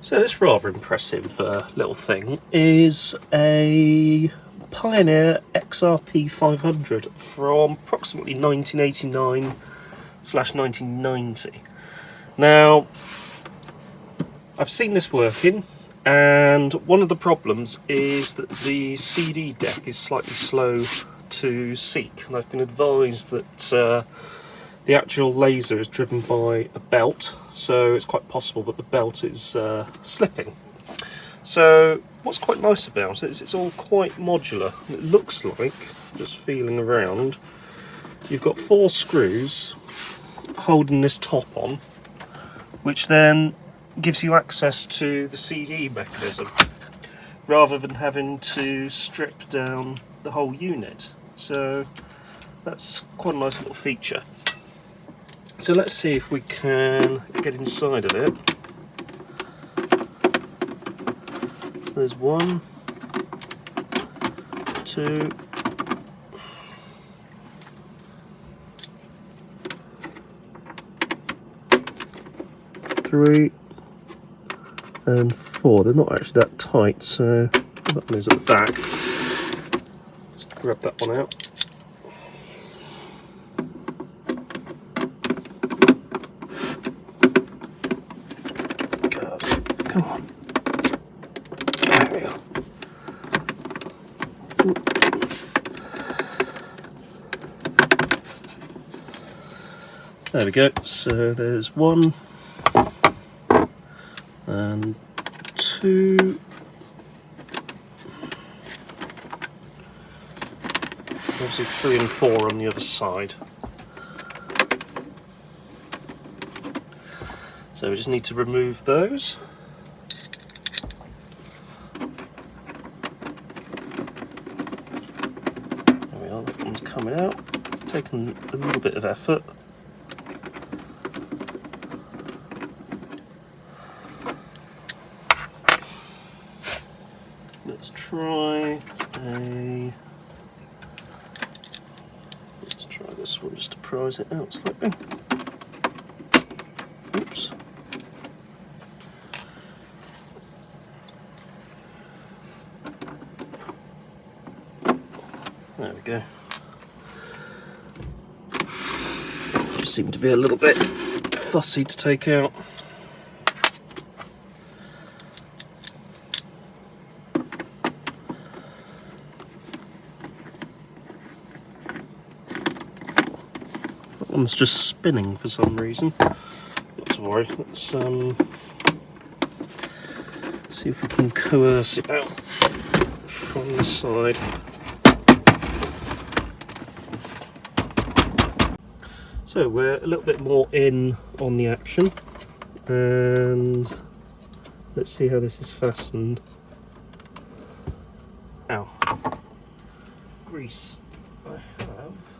So this rather impressive little thing is a Pioneer XR P500 from approximately 1989/1990. Now, I've seen this working, and one of the problems is that the CD deck is slightly slow to seek, and I've been advised that the actual laser is driven by a belt, so it's quite possible that the belt is slipping. So what's quite nice about it is it's all quite modular. It looks like, just feeling around, you've got 4 screws holding this top on, which then gives you access to the CD mechanism rather than having to strip down the whole unit. So that's quite a nice little feature. So let's see if we can get inside of it. There's 1, 2, 3, and 4. They're not actually that tight, so that one is at the back. Just grab that one out. Come on. There we are. There we go. So there's 1 and 2. Obviously 3 and 4 on the other side. So we just need to remove those. There we are, that one's coming out. It's taken a little bit of effort. Let's try this one just to prise it out slightly. Oops. There we go. Just seem to be a little bit fussy to take out. That one's just spinning for some reason. Not to worry. Let's see if we can coerce it out from the side. So we're a little bit more in on the action, and let's see how this is fastened. Ow. Grease. I have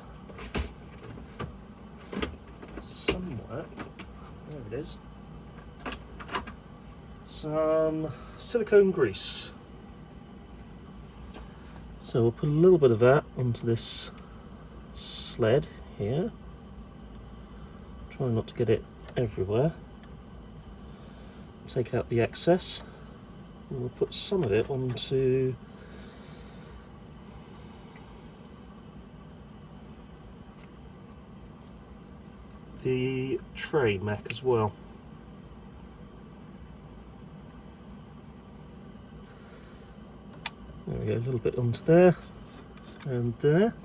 somewhere, there it is, some silicone grease. So we'll put a little bit of that onto this sled here. Try not to get it everywhere. Take out the excess, and we'll put some of it onto the tray mech as well. There we go, a little bit onto there and there.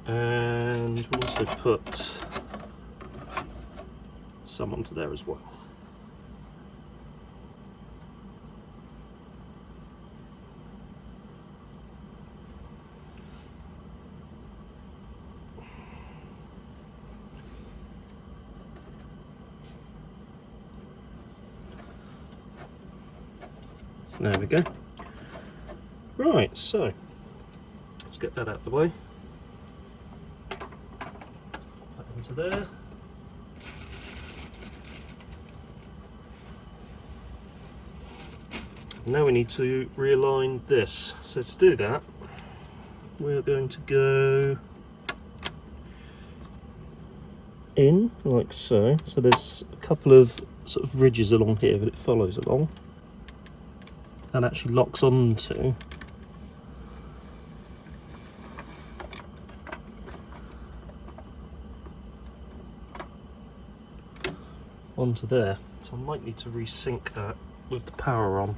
And we'll also put some onto there as well. There we go. Right, so let's get that out of the way. Into there. Now we need to realign this. So to do that, we're going to go in like so. So there's a couple of sort of ridges along here that it follows along and actually locks onto. Onto there. So I might need to resync that with the power on.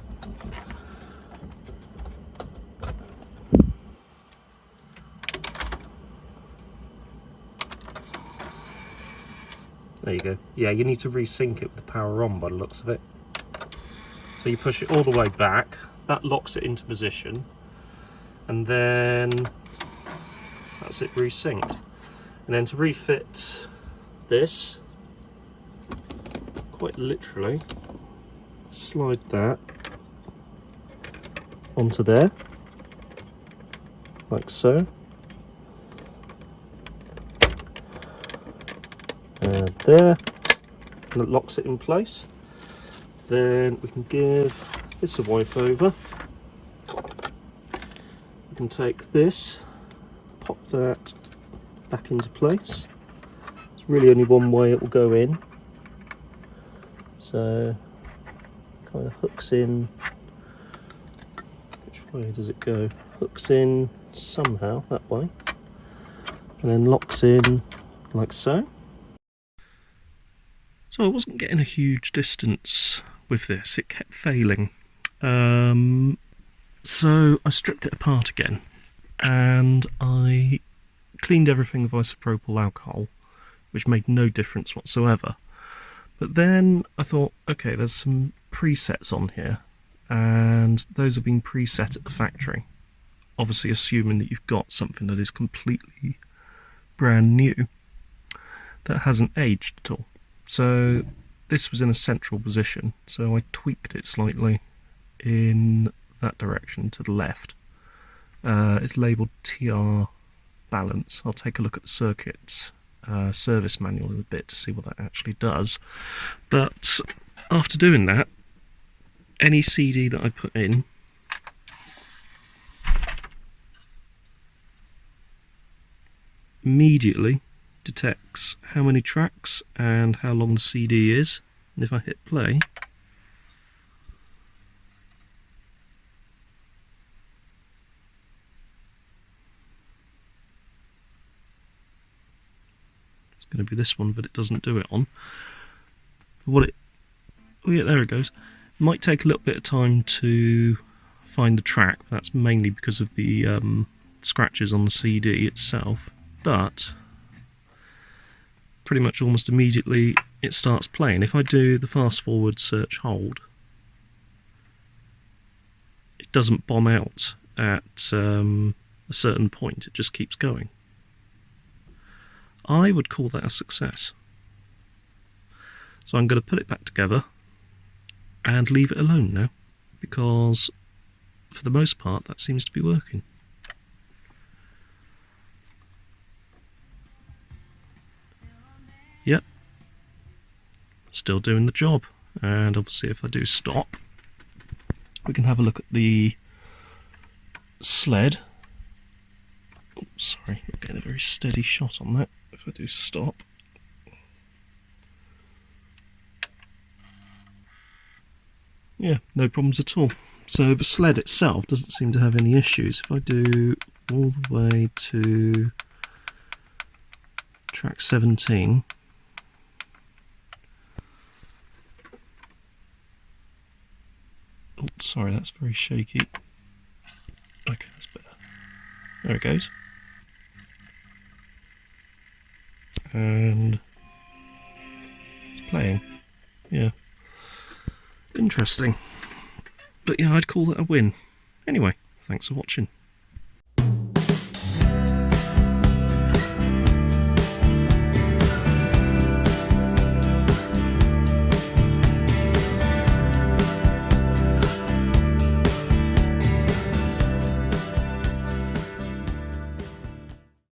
There you go. Yeah, you need to resync it with the power on by the looks of it. So you push it all the way back, that locks it into position, and then that's it resynced. And then to refit this, quite literally, slide that onto there, like so. And there, and it locks it in place. Then we can give this a wipe over. We can take this, pop that back into place. It's really only one way it will go in. So kind of hooks in. Which way does it go? Hooks in somehow that way, and then locks in like so. So I wasn't getting a huge distance with this, it kept failing. So I stripped it apart again and I cleaned everything with isopropyl alcohol, which made no difference whatsoever. But then I thought, okay, there's some presets on here and those have been preset at the factory. Obviously assuming that you've got something that is completely brand new, that hasn't aged at all. So this was in a central position, so I tweaked it slightly in that direction to the left. It's labelled TR balance. I'll take a look at the circuit service manual in a bit to see what that actually does. But after doing that, any CD that I put in immediately detects how many tracks and how long the CD is, and if I hit play, it's going to be this one that it doesn't do it on. Oh yeah, there it goes. It might take a little bit of time to find the track. That's mainly because of the scratches on the CD itself, but pretty much almost immediately it starts playing. If I do the fast forward search hold, it doesn't bomb out at a certain point, it just keeps going. I would call that a success. So I'm going to put it back together and leave it alone now, because for the most part that seems to be working. Yep, still doing the job. And obviously if I do stop, we can have a look at the sled. Oh, sorry, not getting a very steady shot on that. If I do stop, yeah, no problems at all. So the sled itself doesn't seem to have any issues. If I do all the way to track 17, oh, sorry, that's very shaky. Okay, that's better. There it goes. And it's playing. Yeah. Interesting. But yeah, I'd call that a win. Anyway, thanks for watching.